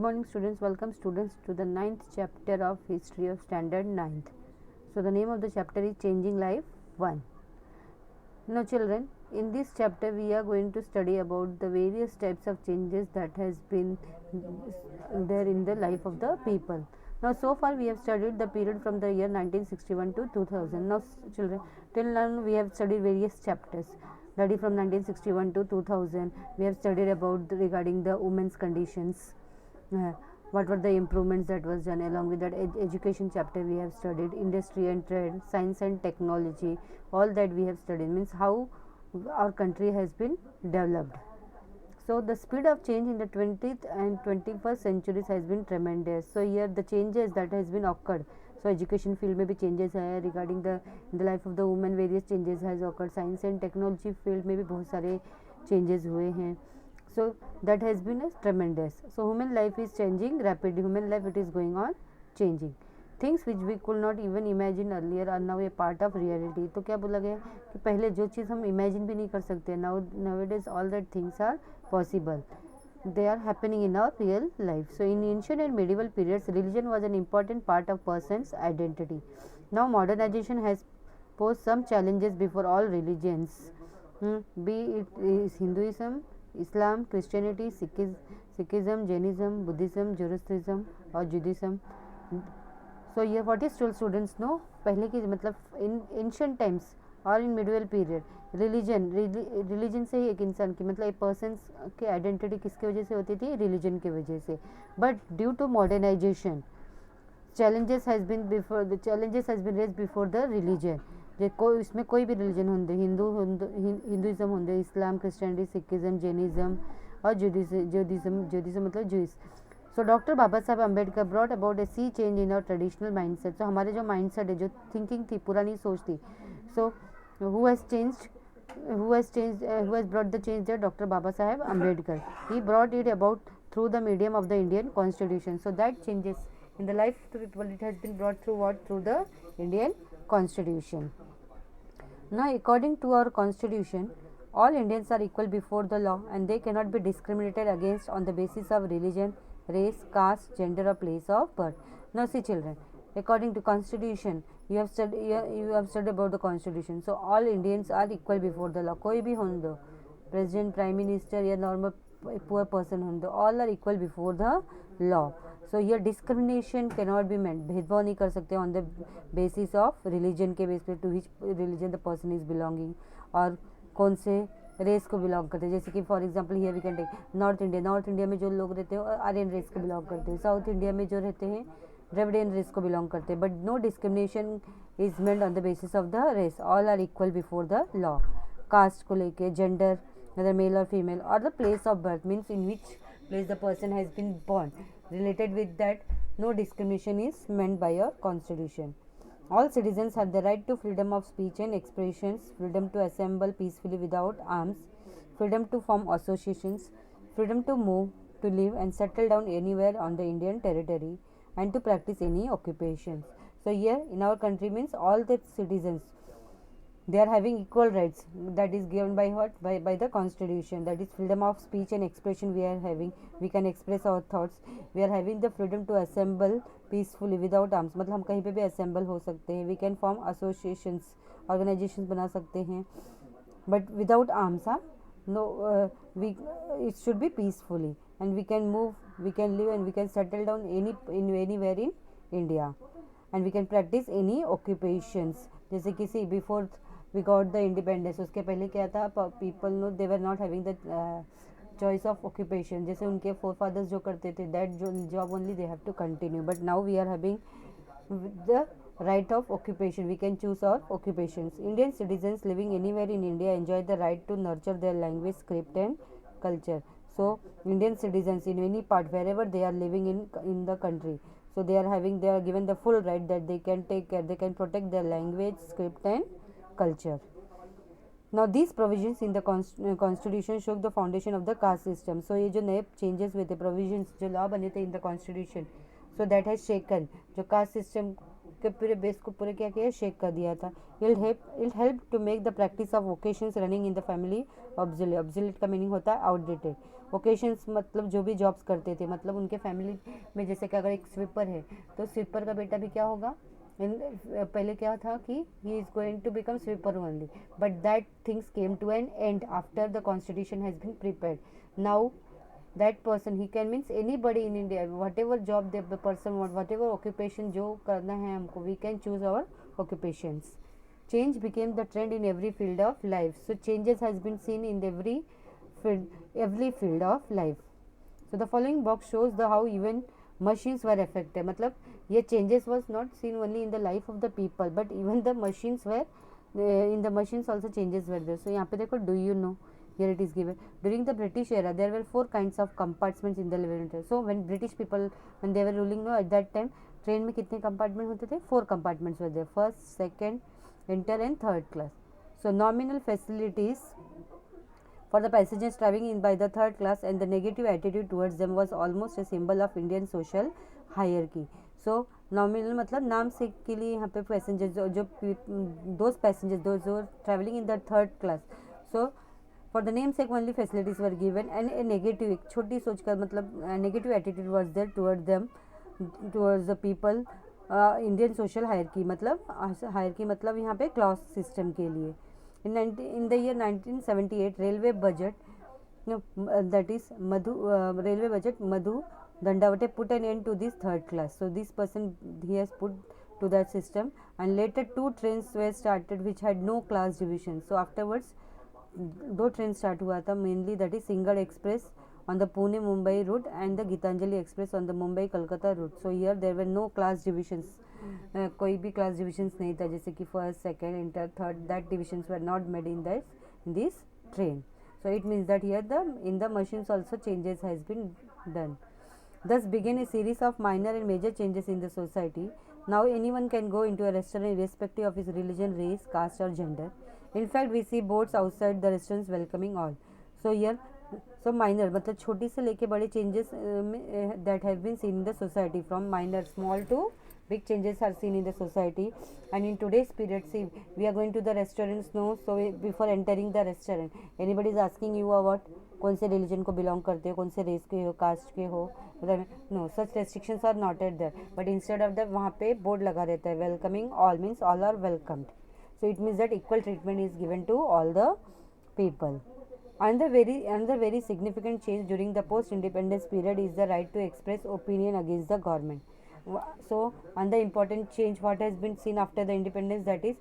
morning students, welcome students to the 9th chapter of history of standard 9th. So the name of the chapter is Changing Life 1. Now children, in this chapter we are going to study about the various types of changes that has been there in the life of the people. Now so far we have studied the period from the year 1961 to 2000. Now children, till now we have studied various chapters. That is from 1961 to 2000. We have studied about regarding the women's conditions. What were the improvements that was done. Along with that education chapter we have studied industry and trade, science and technology. All that we have studied means how our country has been developed. So the speed of change in the 20th and 21st centuries has been tremendous. So here the changes that has been occurred. So education field में भी changes है, regarding the in the life of the woman various changes has occurred. Science and technology field में भी बहुत सारे changes हुए हैं. So that has been a tremendous. So human life is changing rapidly. Human life, it is going on changing. Things which we could not even imagine earlier are now a part of reality. तो क्या बोला गया कि पहले जो चीज़ हम imagine भी नहीं कर सकते, nowadays all that things are possible. They are happening in our real life. So in ancient and medieval periods, religion was an important part of person's identity. Now modernization has posed some challenges before all religions, be it is Hinduism, Islam, Christianity, Sikhism, Jainism, Buddhism, Zoroastrianism और Judaism. So here what is told students know, पहले की मतलब in ancient times और in medieval period religion से ही एक इंसान की मतलब एक पर्सन की आइडेंटिटी किसकी वजह से होती थी, रिलीजन की वजह से. But due to modernisation challenges has been raised before the religion. इसमें कोई भी रिलीजन होंगे, हिंदुइज्म होंगे, इस्लाम, क्रिश्चियनिटी, सिखिज्म, जैनिज्म और जुडिज्म मतलब Jews. So doctor Baba Saheb Ambedkar brought about a sea change in our traditional mindset. तो हमारे जो माइंडसेट है, जो थिंकिंग थी, पुरानी सोच थी, सो who has brought the change there? Dr. Baba Saheb Ambedkar. He brought it about through the medium of the Indian Constitution. So that changes in the life of the people, it has been brought through what? Through the Indian Constitution. Now according to our Constitution, all Indians are equal before the law and they cannot be discriminated against on the basis of religion, race, caste, gender or place of birth. Now see children, according to Constitution, you have studied about the Constitution. So all Indians are equal before the law. कोई भी हों दो, president, prime minister या normal poor person हों दो, all are equal before the law. So here discrimination cannot be meant. भेदभाव नहीं कर सकते on the basis of religion के base पे, to which religion the person is belonging और कौन से रेस को बिलोंग करते हैं. जैसे कि for example here we can take North India में जो लोग रहते हैं आर्यन रेस को बिलोंग करते हैं. साउथ इंडिया में जो रहते हैं द्रविडियन रेस को बिलोंग करते हैं. But no discrimination is meant on the basis of the race. All are equal before the law. Caste को लेके, gender whether male or female, or the place of birth means in which place the person has been born, related with that no discrimination is meant by your Constitution. All citizens have the right to freedom of speech and expressions, freedom to assemble peacefully without arms, freedom to form associations, freedom to move, to live and settle down anywhere on the Indian territory, and to practice any occupations. So here in our country means all the citizens, they are having equal rights, that is given by what? By the Constitution. That is freedom of speech and expression we are having. We can express our thoughts. We are having the freedom to assemble peacefully without arms. मतलब हम कहीं पे भी assemble हो सकते हैं. We can form associations, organizations बना सकते हैं, but without arms. No, it should be peacefully, and we can move, we can live, and we can settle down anywhere in India, and we can practice any occupations. जैसे किसी before we got the independence, उसके पहले क्या था, people no, they were not having the choice of occupation. जैसे उनके forefathers जो करते थे, that job only they have to continue. But now we are having the right of occupation. We can choose our occupations. Indian citizens living anywhere in India enjoy the right to nurture their language, script and culture. So Indian citizens in any part, wherever they are living in the country, so they are given the full right that they can take care, they can protect their language, script and culture. Now these provisions in the Constitution shook the foundation of the caste system. So ये जो नए changes हुए थे, provisions जो law बने थे in the Constitution, so that has shaken जो caste system के पूरे बेस को पूरे क्या किया, शेक कर दिया था. It help to make the practice of vocations running in the family obsolete. Obsolete का मीनिंग होता है आउटडेटेड. वोकेशंस मतलब जो भी जॉब्स करते थे, मतलब उनके फैमिली में जैसे कि अगर एक स्वीपर है तो स्वीपर का बेटा भी क्या होगा, पहले क्या था कि he is going to become sweeper only, but that things came to an end after the constitution has been prepared. Now that person he can means anybody in India, whatever job the person want, whatever occupation जो करना है हमको, we can choose our occupations. Change became the trend in every field of life. So changes has been seen in every field of life. So the following box shows the how even machines were affected. मतलब ये changes was not seen only in the life of the people, but even the machines were in the machines also changes were there. So यहाँ पे देखो, do you know, here it is given, during the British era there were 4 kinds of compartments in the elevator. So when British people, when they were ruling, no, at that time train में कितने compartment होते थे, 4 compartments were there, first, second, inter and third class. So nominal facilities for the passengers traveling in by the third class and the negative attitude towards them was almost a symbol of Indian social hierarchy. So nominal मतलब नाम से के लिए यहाँ पे passenger जो those passengers those who are traveling in the third class, so for the name sake only facilities were given, and a negative, एक छोटी सोच कर मतलब negative attitude was there towards them, towards the people. Indian social hierarchy मतलब hierarchy मतलब यहाँ पे class system के लिए. In the year 1978 railway budget, that is railway budget Madhu Dandavate put an end to this third class. So this person he has put to that system, and later 2 trains were started which had no class division. So afterwards 2 trains start हुआ था, mainly that is Singhad Express on the Pune Mumbai route and the Gitanjali Express on the Mumbai Kolkata route. So here there were no class divisions. कोई भी class divisions नहीं था, जैसे कि first, second, inter, third, that divisions were not made in this train. So it means that here in the machines also changes has been done. Thus began a series of minor and major changes in the society. Now anyone can go into a restaurant irrespective of his religion, race, caste or gender. In fact we see boards outside the restaurants welcoming all. So here, so minor मतलब छोटी से लेके बड़े changes that have been seen in the society, from minor small to big changes are seen in the society. And in today's period, see, we are going to the restaurants, no, so before entering the restaurant anybody is asking you what, कौन से religion को belong करते हो, कौन से race के हो, caste के हो, no, such restrictions are not at there, but instead of that वहाँ पे board लगा रहता है, welcoming all means all are welcomed. So it means that equal treatment is given to all the people. Another very significant change during the post-independence period is the right to express opinion against the government. So another important change what has been seen after the independence, that is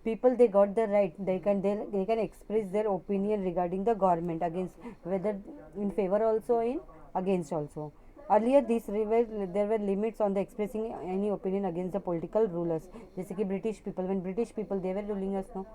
people they got the right, they can express their opinion regarding the government, against, whether in favor also, in against also. Earlier there were limits on the expressing any opinion against the political rulers, जैसे कि British people, when British people they were ruling us, no,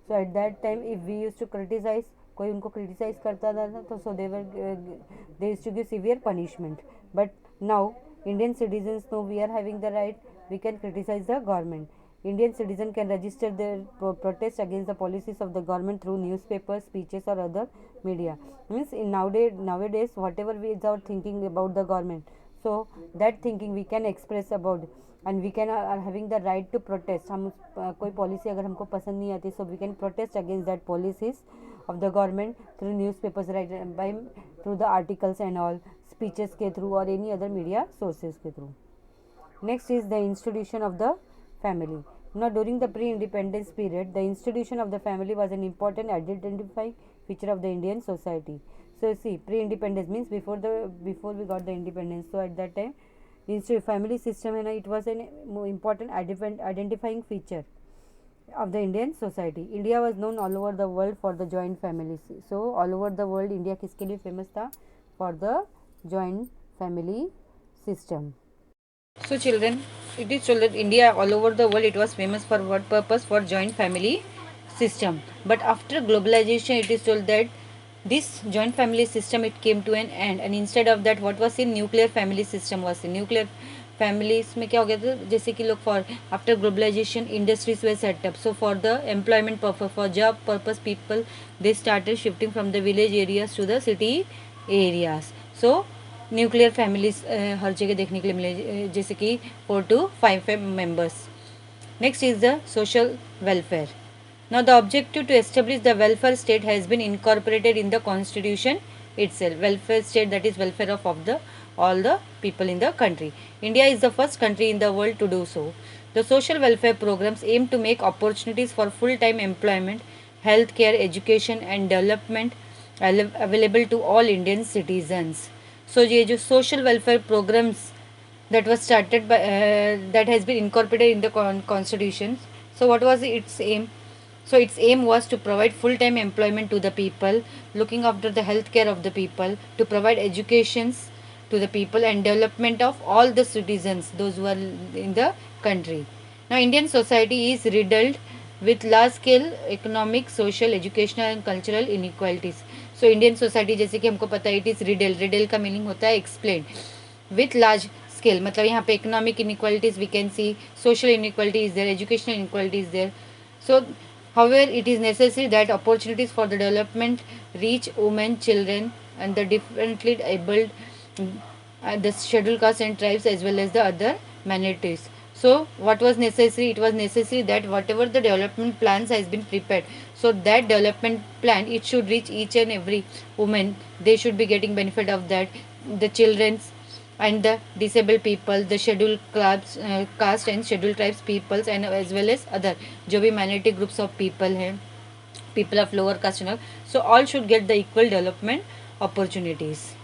so at that time if we used to criticize, कोई उनको criticize करता था तो so they used to give severe punishment. But now Indian citizens know we are having the right, we can criticize the government. Indian citizen can register their protest against the policies of the government through newspapers, speeches or other media. Means in nowadays whatever we is our thinking about the government, so that thinking we can express about, and we can are having the right to protest. हम कोई policy अगर हमको पसंद नहीं आती, so we can protest against that policies of the government through newspapers, right, by through the articles and all, speeches के through or any other media sources के through. Next is the institution of the family. Now during the pre-independence period, the institution of the family was an important identifying feature of the Indian society. So see, pre-independence means before we got the independence. So at that time, family system, it was an important identifying feature of the Indian society. India was known all over the world for the joint families. So all over the world, India किसके लिए famous था? For the joint family system. So children, it is told that India all over the world it was famous for what purpose? For joint family system. But after globalization, it is told that this joint family system it came to an end, and instead of that what was seen? Nuclear family system was seen. Nuclear families में क्या हो गया था, जैसे कि लोग for after globalization industries were set up, so for the employment purpose, for job purpose, people they started shifting from the village areas to the city areas. So nuclear families हर जगह देखने के लिए मिले, जैसे कि 4 to 5 members. Next is the social welfare. Now the objective to establish the welfare state has been incorporated in the constitution itself. Welfare state, that is welfare of the all the people in the country. India is the first country in the world to do so. The social welfare programs aim to make opportunities for full-time employment, healthcare, education and development available to all Indian citizens. So ये जो social welfare programs that was started by that has been incorporated in the constitution. So what was its aim? So its aim was to provide full-time employment to the people, looking after the health care of the people, to provide educations to the people and development of all the citizens, those who are in the country. Now Indian society is riddled with large-scale economic, social, educational and cultural inequalities. So Indian society, जैसे कि हमको पता है, it is riddled. Riddle का meaning होता है explained. With large scale, मतलब यहाँ पे economic inequalities we can see, social inequality is there, educational inequality is there. So however, it is necessary that opportunities for the development reach women, children and the differently abled, the scheduled castes and tribes as well as the other minorities. So what was necessary? It was necessary that whatever the development plans has been prepared, so that development plan, it should reach each and every woman. They should be getting benefit of that. The children's and the disabled people, the scheduled caste and scheduled tribes peoples and as well as other जो भी minority groups of people हैं, people of lower caste and all, so all should get the equal development opportunities.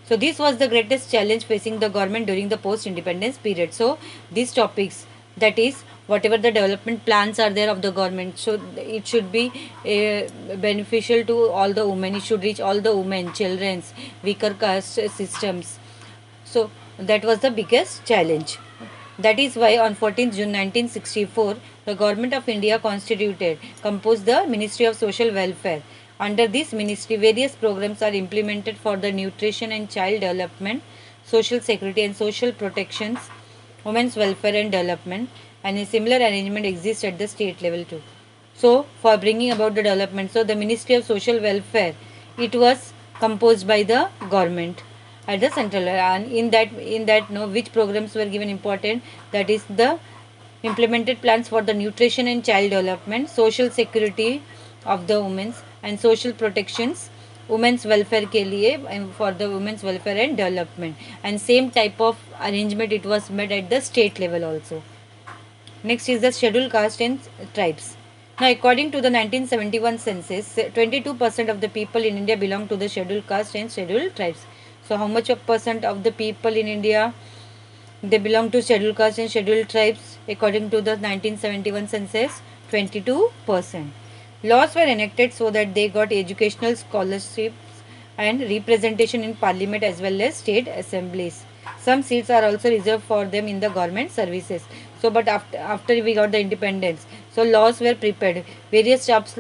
So this was the greatest challenge facing the government during the post-independence period. So these topics, that is whatever the development plans are there of the government, so it should be beneficial to all the women. It should reach all the women, children's, weaker caste systems. So that was the biggest challenge. That is why on 14th June 1964, the Government of India composed the Ministry of Social Welfare. Under this ministry, various programs are implemented for the nutrition and child development, social security and social protections, women's welfare and development, and a similar arrangement exists at the state level too. So for bringing about the development, so the Ministry of Social Welfare, it was composed by the government at the central level, and in that which programs were given important, that is the implemented plans for the nutrition and child development, social security of the women's and social protections, women's welfare के लिए and for the women's welfare and development, and same type of arrangement it was made at the state level also. Next is the scheduled caste and tribes. Now, according to the 1971 census, 22% of the people in India belong to the scheduled caste and scheduled tribes. So, how much of percent of the people in India they belong to scheduled caste and scheduled tribes? According to the 1971 census, 22%. Laws were enacted so that they got educational scholarships and representation in parliament as well as state assemblies. Some seats are also reserved for them in the government services. So but after we got the independence, so laws were prepared, various types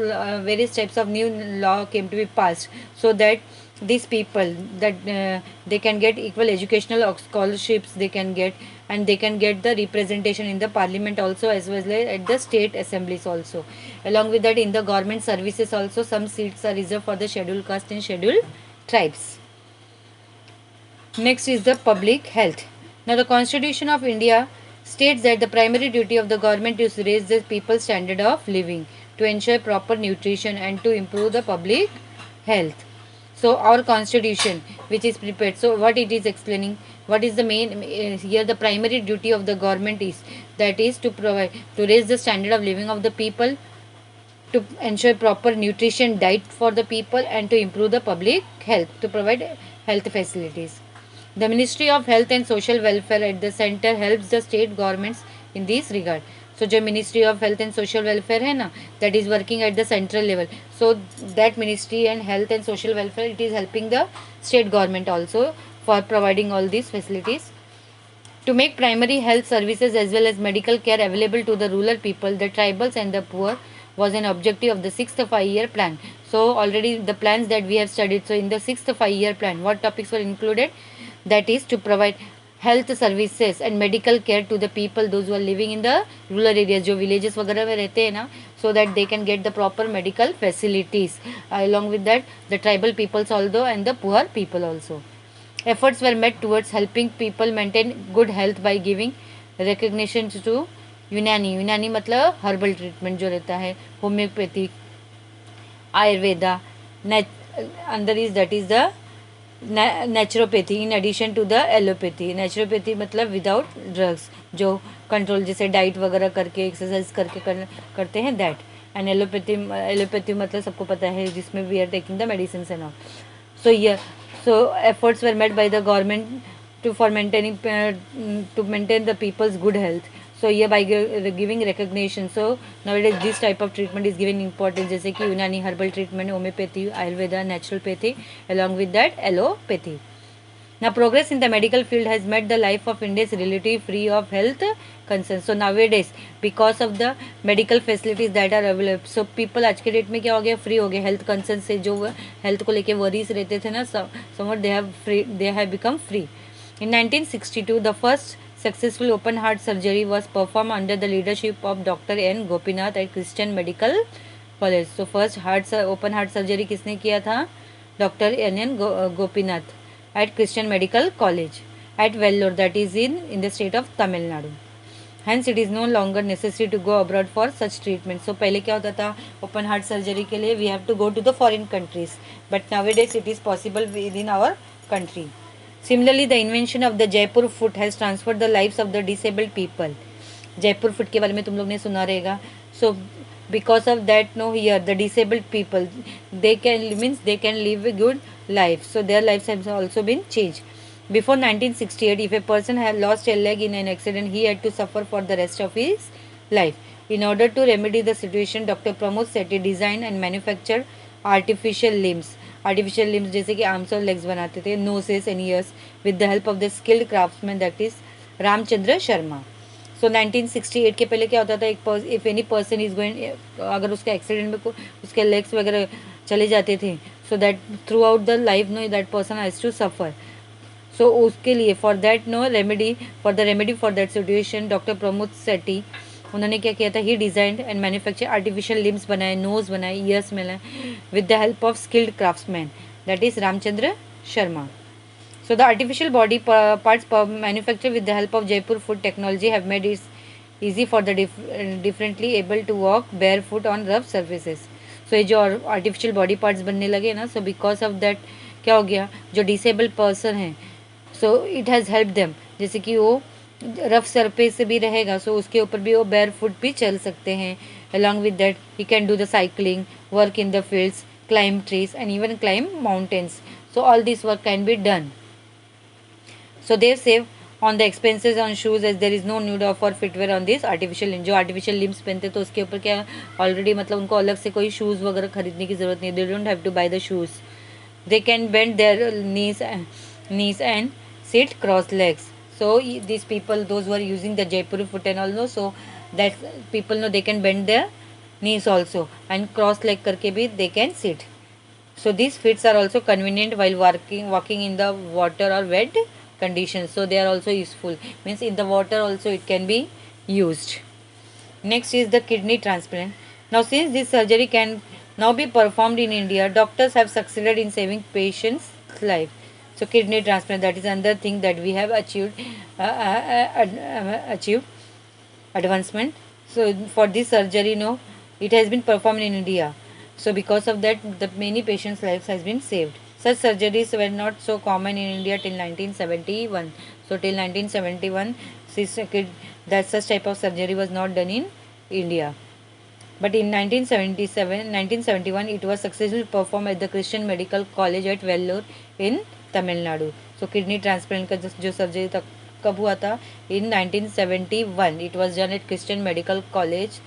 of new law came to be passed, so that these people, that they can get equal educational scholarships, they can get, and they can get the representation in the parliament also as well as at the state assemblies also. Along with that, in the government services also some seats are reserved for the scheduled caste and scheduled tribes. Next is the public health. Now the Constitution of India states that the primary duty of the government is to raise the people's standard of living, to ensure proper nutrition and to improve the public health. So our constitution which is prepared, so what it is explaining, what is the main here the primary duty of the government is, that is to provide, to raise the standard of living of the people, to ensure proper nutrition diet for the people and to improve the public health, to provide health facilities. The Ministry of Health and Social Welfare at the center helps the state governments in this regard. So जो Ministry of Health and Social Welfare है ना, that is working at the central level. So that Ministry and Health and Social Welfare, it is helping the state government also for providing all these facilities. To make primary health services as well as medical care available to the rural people, the tribals and the poor was an objective of the 6th 5-year plan. So already the plans that we have studied. So in the 6th 5-year plan, what topics were included? That is to provide health services and medical care to the people, those who are living in the rural areas, जो villages वगैरह में रहते हैं ना, so that they can get the proper medical facilities. Along with that, the tribal peoples also and the poor people also. Efforts were made towards helping people maintain good health by giving recognition to यूनानी मतलब herbal treatment जो रहता है, homeopathic, Ayurveda, अंदर is that is the naturopathy in addition to the allopathy. Naturopathy मतलब without drugs, जो control जैसे diet वगैरह करके एक्सरसाइज करके करते हैं दैट. एंड एलोपैथी मतलब सबको पता है जिसमें we are taking the medicine and all. So efforts were made by the government for maintain the people's good health. So here by giving recognition, so nowadays this type of treatment is given importance, जैसे कि यूनानी herbal treatment, homeopathy, Ayurveda, naturopathy, along with that allopathy. Now progress in the medical field has made the life of India relatively free of health concerns. So nowadays because of the medical facilities that are available, so people आज के date में क्या हो गया, free हो गए health concern से. जो हेल्थ को लेके वरीज रहते थे ना, somewhat they have become free. In 1962 the first successful open heart surgery was performed under the leadership of Dr. N. Gopinath at Christian Medical College. So first open heart surgery किसने किया था? Dr. N. Gopinath at Christian Medical College at Vellore, that is in the state of Tamil Nadu. Hence it is no longer necessary to go abroad for such treatment. So पहले क्या होता था, open heart surgery के लिए we have to go to the foreign countries, but nowadays it is possible within our country. Similarly, the invention of the Jaipur foot has transformed the lives of the disabled people. Jaipur foot के बारे में तुम लोग ने सुना रहेगा. So because of that, no, here the disabled people, they can live a good life, so their lives have also been changed. Before 1968, if a person had lost a leg in an accident, he had to suffer for the rest of his life. In order to remedy the situation, Dr. Pramod Sethi designed and manufactured artificial limbs. Artificial limbs जैसे कि arms और legs बनाते थे, noses and ears, with the help of the skilled craftsman, that is Ramchandra Sharma. सो 1968 के पहले क्या होता था, if any person is going, अगर उसके एक्सीडेंट में उसके लेग्स वगैरह चले जाते थे, so that throughout the life no that person has to suffer. So उसके लिए for the remedy for that situation, doctor Pramod Sethi उन्होंने क्या किया था, he designed and manufacture artificial limbs बनाए, नोज बनाए, ईयर्स बनाए, with the help of skilled craftsman, that is Ramchandra Sharma. So the artificial body parts manufactured with the help of Jaipur foot technology have made it easy for the differently able to walk barefoot on rough surfaces. So ये जो artificial body parts बनने लगे ना, so because of that क्या हो गया, जो disabled person हैं, so it has helped them, जैसे कि वो रफ सरफेस से भी रहेगा, so उसके ऊपर भी वो barefoot भी चल सकते हैं. Along with that he can do the cycling, work in the fields, climb trees and even climb mountains. So all this work can be done. So they save on the expenses on shoes as there is no need of for footwear on this artificial limb. जो artificial limbs पहनते तो उसके ऊपर क्या already मतलब उनको अलग से कोई शूज़ वगैरह खरीदने की ज़रूरत नहीं. They don't have to buy the shoes. They can bend their knees and sit cross legs. So these people, those who are using the Jaipur foot and all know, so that people know they can bend their knees also and cross leg करके भी they can sit. So these fits are also convenient while walking in the water or wet conditions, so they are also useful, means in the water also it can be used. Next is the kidney transplant. Now since this surgery can now be performed in India, doctors have succeeded in saving patients life. So kidney transplant, that is another thing that we have achieved advancement. So for this surgery, no, it has been performed in India, so because of that the many patients lives has been saved. Such surgeries were not so common in India till 1971. So till 1971, that such type of surgery was not done in India. But in 1971, it was successfully performed at the Christian Medical College at Vellore in Tamil Nadu. So kidney transplant का जो surgery तक कब हुआ था? In 1971, it was done at Christian Medical College,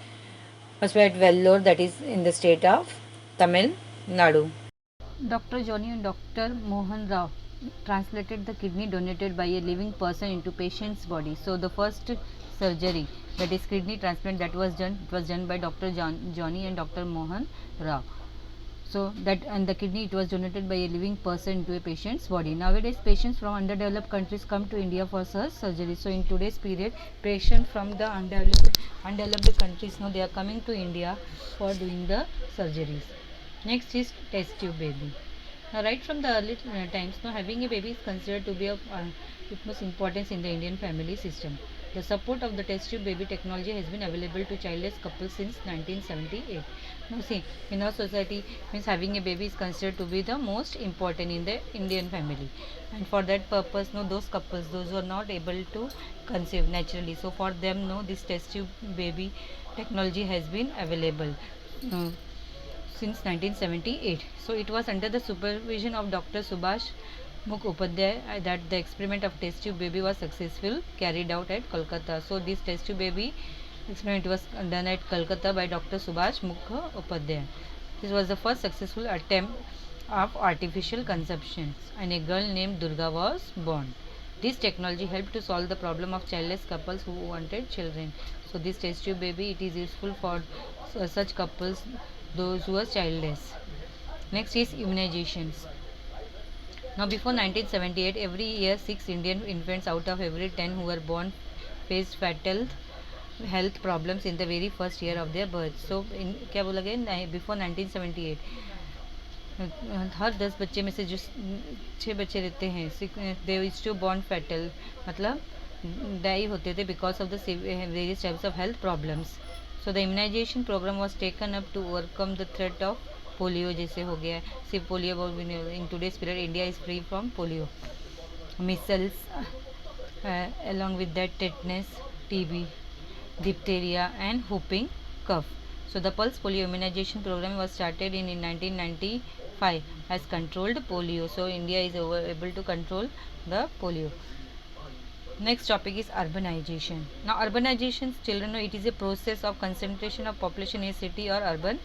at Vellore, that is in the state of Tamil Nadu. Dr. Johnny and Dr. Mohan Rao translated the kidney donated by a living person into patient's body. So the first surgery, that is kidney transplant, that was done, it was done by Dr. Johnny and Dr. Mohan Rao. So that, and the kidney, it was donated by a living person into a patient's body. Nowadays patients from underdeveloped countries come to India for such surgery. So in today's period, patients from the undeveloped countries, now they are coming to India for doing the surgeries. Next is test tube baby. Now, right from the early times, now having a baby is considered to be of utmost importance in the Indian family system. The support of the test tube baby technology has been available to childless couples since 1978. Now, see, in our society, means having a baby is considered to be the most important in the Indian family, and for that purpose, no, those couples, those who are not able to conceive naturally, so for them, no, this test tube baby technology has been available. Uh, since 1978. So it was under the supervision of Dr. Subhash Mukh Upadhyay that the experiment of test tube baby was successful carried out at Kolkata. So this test tube baby experiment was done at Kolkata by Dr. Subhash Mukh Upadhyay. This was the first successful attempt of artificial conception, and a girl named Durga was born. This technology helped to solve the problem of childless couples who wanted children. So this test tube baby, it is useful for such couples, those who are childless. Next is immunizations. Now before 1978, every year 6 Indian infants out of every 10 who were born faced fatal health problems in the very first year of their birth. So in क्या बोला गया, before 1978 हर 10 बच्चे में से जो 6 बच्चे रहते हैं they is to born fatal, मतलब डाई होते थे because of the various types of health problems. So the immunisation programme was taken up to overcome the threat of polio. जैसे हो गया सिर्फ polio, in today's period India is free from polio, measles, along with that tetanus, TB, diphtheria and whooping cough. So the pulse polio immunization program was started in 1995 as controlled polio. So India is able to control the polio. Next topic is urbanization. Now urbanization, children know, it is a process of concentration of population in a city or urban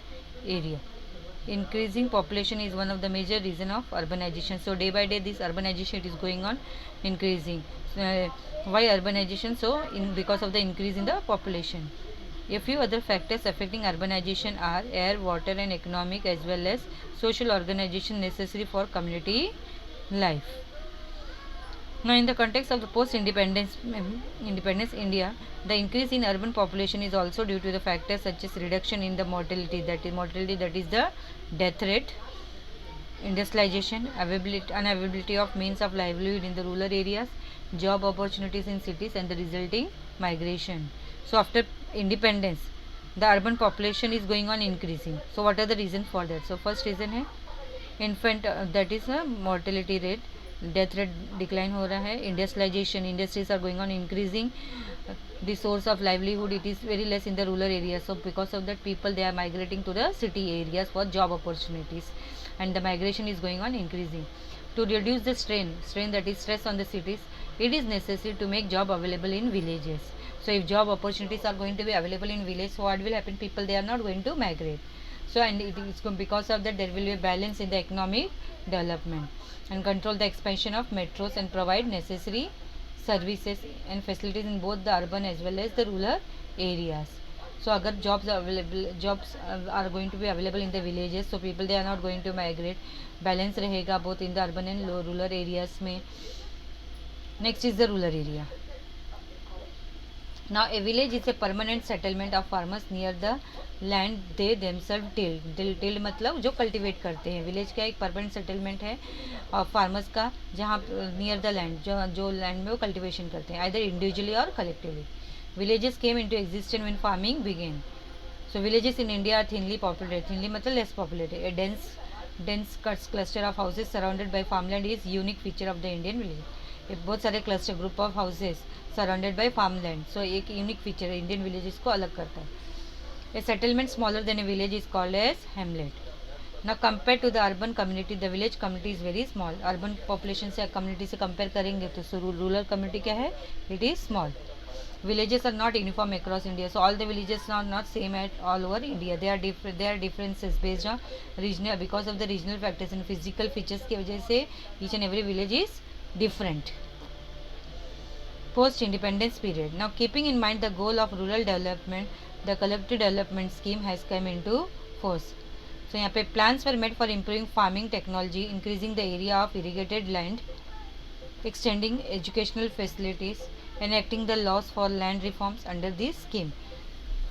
area. Increasing population is one of the major reason of urbanization. So day by day this urbanization is going on increasing. Why urbanization? So because of the increase in the population. A few other factors affecting urbanization are air, water and economic as well as social organization necessary for community life. Now, in the context of the post-independence independence India, the increase in urban population is also due to the factors such as reduction in the mortality, that is the death rate, industrialization, unavailability of means of livelihood in the rural areas, job opportunities in cities, and the resulting migration. So, after independence, the urban population is going on increasing. So, what are the reasons for that? So, first reason है infant, that is a mortality rate, death rate decline हो रहा है. Industrialisation, industries are going on increasing. The source of livelihood, it is very less in the rural areas. So because of that people they are migrating to the city areas for job opportunities, and the migration is going on increasing. To reduce the strain that is stress on the cities, it is necessary to make job available in villages. So if job opportunities are going to be available in village, so what will happen? People, they are not going to migrate. So and it is because of that there will be a balance in the economic development, and control the expansion of metros and provide necessary services and facilities in both the urban as well as the rural areas. So agar jobs are going to be available in the villages, so people, they are not going to migrate. Balance रहेगा both in the urban and rural areas में. Next is the rural area. Now a village is a permanent settlement of farmers near the land they themselves till मतलब जो cultivate करते हैं. Village का एक permanent settlement है और farmers का, जहाँ नियर द लैंड, जो लैंड में वो कल्टिवेशन करते हैं, आइदर इंडिविजुअली और collectively. Villages came into existence when farming began. So villages in India are thinly populated. Thinly मतलब less populated. A dense cluster of houses surrounded by farmland is unique feature of the Indian village. बहुत सारे cluster, group of houses surrounded by farmland. So एक unique feature है, Indian villages को अलग करता है. A settlement smaller than a village is called as hamlet. Now compare to the urban community, the village community is very small. Urban population से community से compare करेंगे तो रूरल कम्युनिटी क्या है? It is small. Villages are not uniform across India, so all the villages are not same at all over India. They are differences based on regional, because of the regional factors and physical features की वजह से each and every village is different. Post independence period. Now keeping in mind the goal of rural development, the collective development scheme has come into force. So यहाँ पे plans were made for improving farming technology, increasing the area of irrigated land, extending educational facilities, enacting the laws for land reforms under this scheme.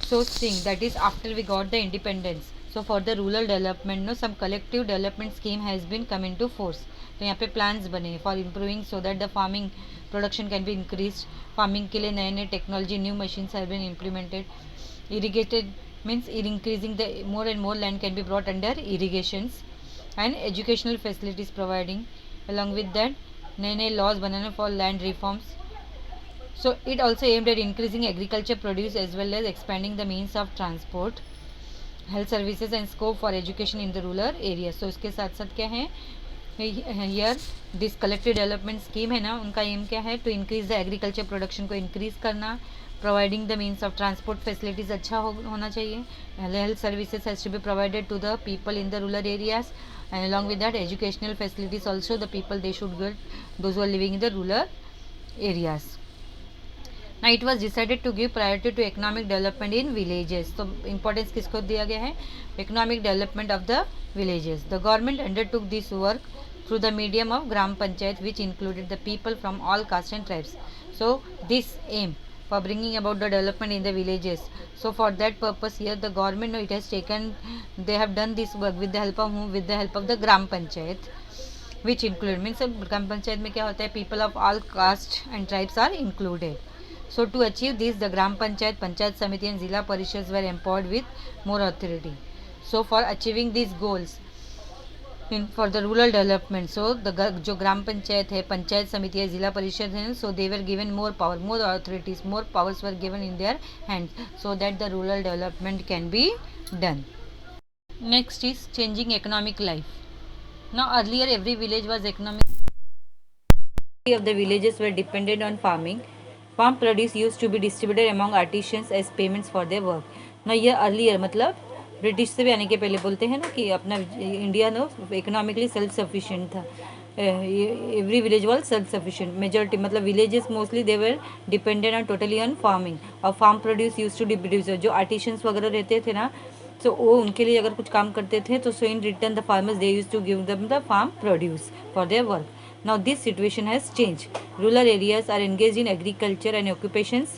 So seeing that is after we got the independence, So for the rural development, no, some collective development scheme has been come into force. तो यहाँ पे plans बने for improving so that the farming production can be increased. Farming के लिए नए नए technology, new machines have been implemented. Irrigated means increasing the more and more land can be brought under irrigations, and educational facilities providing. Along with that, नए नए laws बनाने for land reforms. So it also aimed at increasing agriculture produce as well as expanding the means of transport, health services and scope for education in the rural areas. So इसके साथ साथ क्या है, here this collective development scheme है ना, उनका aim क्या है, to increase the agriculture production को इंक्रीज करना, providing the means of transport facilities अच्छा होना चाहिए, health services has to be provided to the people in the rural areas, and along with that educational facilities also the people they should get, those are living in the rural areas. Now it was decided to give priority to economic development in villages. तो importance किसको दिया गया है, economic development of the villages. The government undertook this work through the medium of gram panchayat, which included the people from all castes and tribes. So this aim for bringing about the development in the villages. So for that purpose here the government, it has taken, they have done this work with the help of whom, with the help of the gram panchayat, which include means gram panchayat में क्या होता है, people of all caste and tribes are included. So to achieve this, the Gram Panchayat, Panchayat Samiti and Zilla Parishads were empowered with more authority. So for achieving these goals for the rural development, so the जो ग्राम पंचायत है, पंचायत समिति है, जिला परिषद है, so they were given more power, more authorities, more powers were given in their hands, so that the rural development can be done. Next is changing economic life. Now earlier every village was economic. Of the villages were dependent on farming. Farm produce used to be distributed among artisans as payments for their work. Now ये earlier मतलब British से भी आने के पहले बोलते हैं ना कि अपना India know economically self sufficient था. Every village was self sufficient. Majority मतलब villages mostly they were dependent on totally on farming, और farm produce use to deproduce. जो आर्टिशंस वगैरह रहते थे ना, तो वो उनके लिए अगर कुछ काम करते थे तो so in return the farmers they use to give them the farm produce for their work. Now this situation has changed. Rural areas are engaged in agriculture and occupations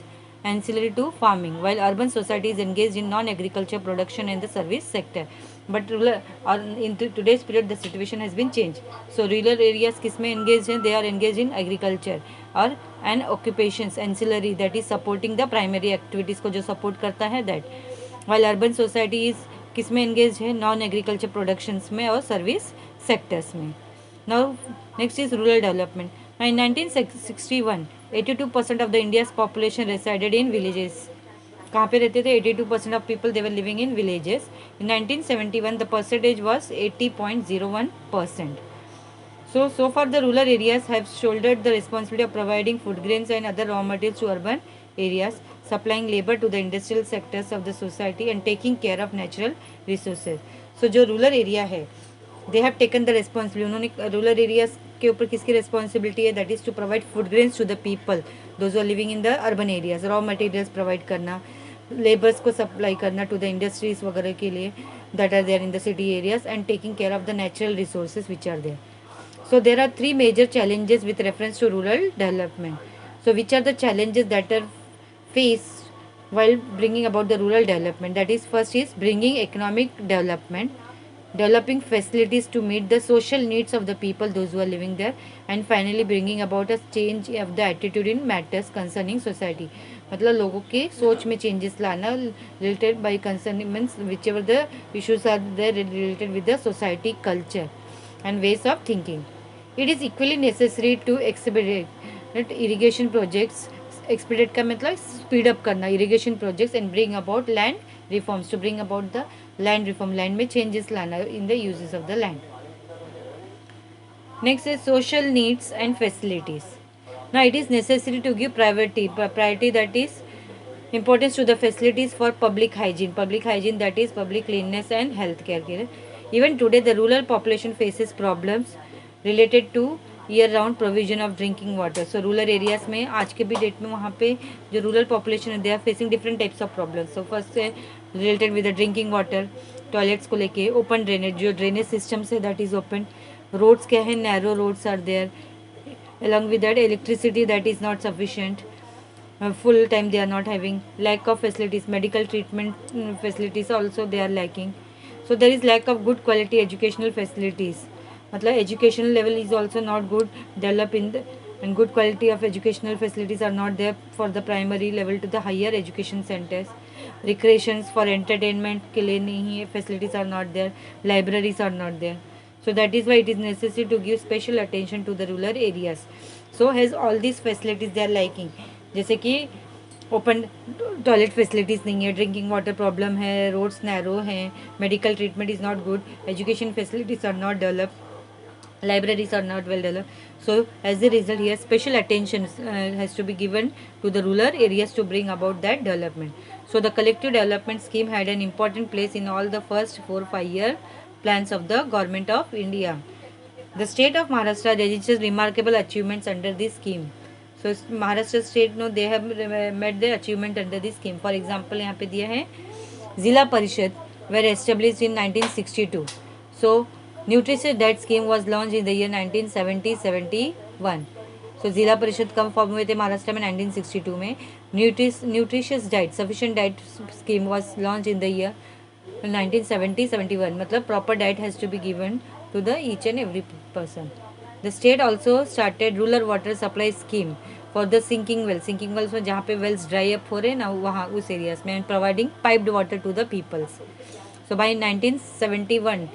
ancillary to farming, while urban society is engaged in non-agriculture production and the service sector. But in today's period the situation has been changed. So rural areas किसमें engaged हैं? They are engaged in agriculture और and occupations ancillary, that is supporting the primary activities को जो support करता है that. While urban society is किसमें engaged है? Non-agriculture productions में और service sectors में. Now next is rural development. Now in 1961 82% of the India's population resided in villages. कहाँ पे रहते थे? 82% of people they were living in villages. In 1971 the percentage was 80.01%. So far the rural areas have shouldered the responsibility of providing food grains and other raw materials to urban areas, supplying labor to the industrial sectors of the society and taking care of natural resources. So जो rural area है, they have taken the responsibility. उन्होंने rural areas के ऊपर किसकी responsibility है? That is to provide food grains to the people those are living in the urban areas, raw materials provide करना, labours को supply करना to the industries वगैरह के लिए that are there in the city areas, and taking care of the natural resources which are there. So there are three major challenges with reference to rural development. So which are the challenges that are faced while bringing about the rural development? That is, first is bringing economic development, developing facilities to meet the social needs of the people, those who are living there, and finally bringing about a change of the attitude in matters concerning society. मतलब लोगों के सोच में changes लाना related by concerning means whichever the issues are there related with the society, culture and ways of thinking. It is equally necessary to expedite irrigation projects. Expedite का मतलब speed up करना irrigation projects and bring about land reforms, to bring about the land reform, land में changes लाना in the uses of the land. Next is social needs and facilities. Now it is necessary to give priority, that is importance to the facilities for public hygiene, that is public cleanliness and health care. Even today the rural population faces problems related to year round provision of drinking water. So rural areas में आज के भी date में वहाँ पे जो rural population है they are facing different types of problems. So first है related with the drinking water, toilets को लेके, ओपन ड्रेनेज, जो ड्रेनेज सिस्टम्स है दैट इज़ ओपन, रोड्स क्या है, narrow roads are there, along with that electricity that is not sufficient, full time they are not having, lack of facilities, medical treatment facilities also they are lacking. So there is lack of good quality educational facilities. मतलब educational level is also not good develop in the, and good quality of educational facilities are not there for the primary level to the higher education centers. Recreations for entertainment के लिए नहीं है, facilities are not there, libraries are not there. So that is why it is necessary to give special attention to the rural areas. So has all these facilities they are lacking. जैसे कि open toilet facilities नहीं है, drinking water problem है, roads narrow हैं, medical treatment is not good, education facilities are not develop, libraries are not well developed. So as a result here special attention has to be given to the rural areas to bring about that development. So the collective development scheme had an important place in all the first 4-5 year plans of the government of India. The state of Maharashtra registers remarkable achievements under this scheme. So Maharashtra state no they have met the achievement under this scheme. For example यहाँ पे दिया है Zilla Parishad were established in 1962. So nutrition diet scheme was launch in the year 1970-71. सो जिला परिषद कब form हुए थे महाराष्ट्र में 1962 में. Nutritious diet sufficient diet scheme was launch in the year 1970-71. मतलब proper diet has to be given to the each and every person. The state also started rural water supply scheme for the sinking wells में जहाँ पे Wales dry up हो रहे हैं ना वहाँ उस एरियाज में, and providing piped water to the peoples. So by 1971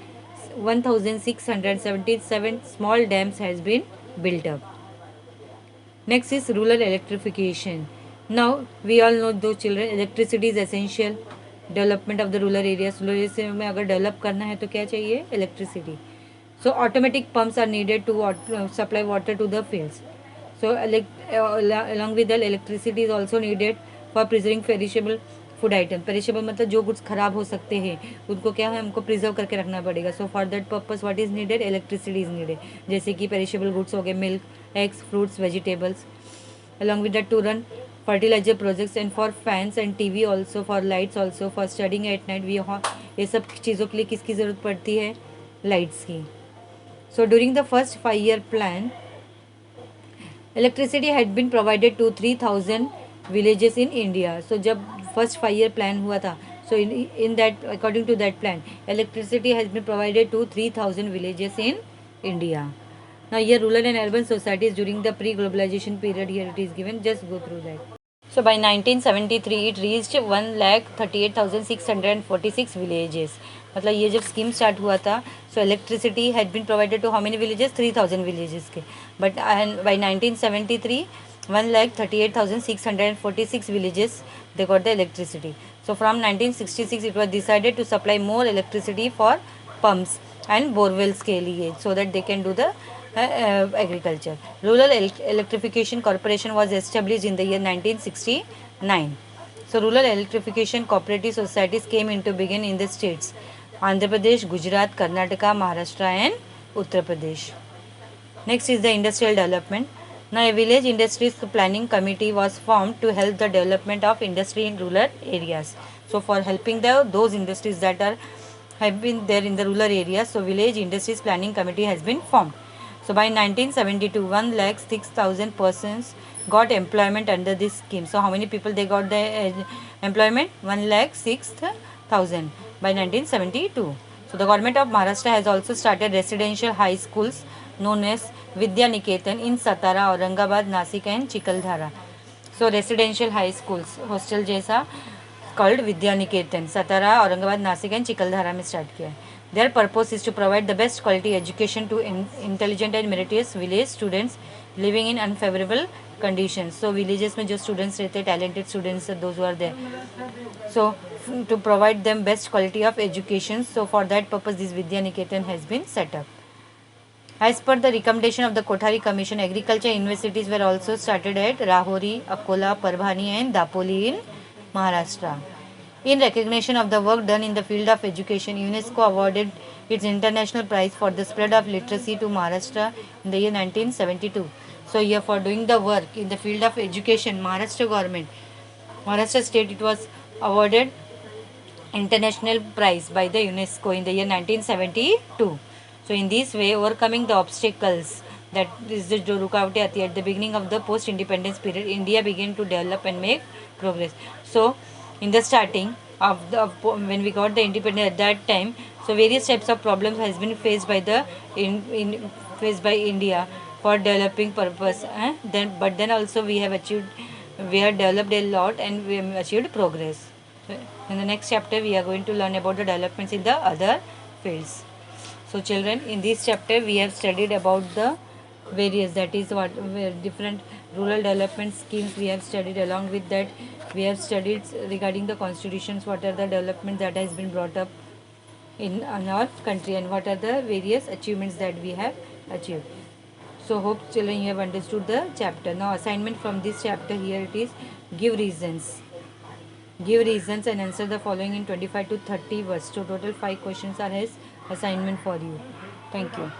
1677 small dams has been built up. Next is rural electrification. Now we all know those children electricity is essential development of the rural areas. Rural areas में अगर develop करना है तो क्या चाहिए? Electricity. So automatic pumps are needed to supply water to the fields. So along with that electricity is also needed for preserving perishable food item. Perishable मतलब जो goods खराब हो सकते हैं उनको क्या है हमको प्रिजर्व करके रखना पड़ेगा. So for that purpose what is needed? Electricity is needed. जैसे कि पेरिशेबल गुड्स हो गए milk, eggs, fruits, vegetables. Along with that to run fertiliser projects and for fans and TV also, for lights also, for studying at night. ये सब चीज़ों के लिए किसकी ज़रूरत पड़ती है? लाइट्स की. So during the first 5 year plan electricity had been provided to 3000 villages in India. So जब फर्स्ट 5 year प्लान हुआ था, so in that according to that plan electricity has been provided to 3000 villages in India. Now ये rural and urban societies during the pre globalisation period here it is given. Just go through that. So by 1973 it reached 1,38,646 villages. मतलब ये जब scheme start हुआ था so electricity had been provided to how many villages? 3000 villages के. But by 1973 1,38,646 villages they got the electricity. So from 1966 it was decided to supply more electricity for pumps and borewells के लिए so that they can do the agriculture. Rural Electrification Corporation was established in the year 1969. So rural electrification cooperative societies came into being in the states Andhra Pradesh, Gujarat, Karnataka, Maharashtra and Uttar Pradesh. Next is the industrial development. Now a village industries planning committee was formed to help the development of industry in rural areas. So for helping those industries that have been there in the rural areas, so village industries planning committee has been formed. So by 1972 1,06,000 persons got employment under this scheme. So how many people they got the employment? 1,06,000 by 1972. So the government of Maharashtra has also started residential high schools known as Vidya Niketan in Satara, Aurangabad, Nasik and Chikaldhara. So residential high schools hostel जैसा called Vidya Niketan, Satara, Aurangabad, Nasik and Chikaldhara में start किया है. Their purpose is to provide the best quality education to intelligent and meritorious village students living in unfavorable conditions. So villages में जो students रहते हैं talented students those who are there. So to provide them best quality of education. So for that purpose this Vidya Niketan has been set up. As per the recommendation of the Kothari Commission, agriculture universities were also started at Rahori, Akola, Parbhani and Dapoli in Maharashtra. In recognition of the work done in the field of education, UNESCO awarded its international prize for the spread of literacy to Maharashtra in the year 1972. So here for doing the work in the field of education, Maharashtra government, Maharashtra state, it was awarded international prize by the UNESCO in the year 1972. So in this way, overcoming the obstacles, that is the जो रुकावटें आती है at the beginning of the post independence period, India began to develop and make progress. So in the starting when we got the independence at that time. So various types of problems has been faced by the faced by India for developing purpose. Then also we have developed a lot and we have achieved progress. So in the next chapter we are going to learn about the developments in the other fields. So children, in this chapter we have studied about the various, that is what different rural development schemes we have studied. Along with that we have studied regarding the constitutions, what are the developments that has been brought up in our country and what are the various achievements that we have achieved. So hope children you have understood the chapter. Now assignment from this chapter, here it is: give reasons. Give reasons and answer the following in 25 to 30 words. So total 5 questions are his assignment for you. Thank you.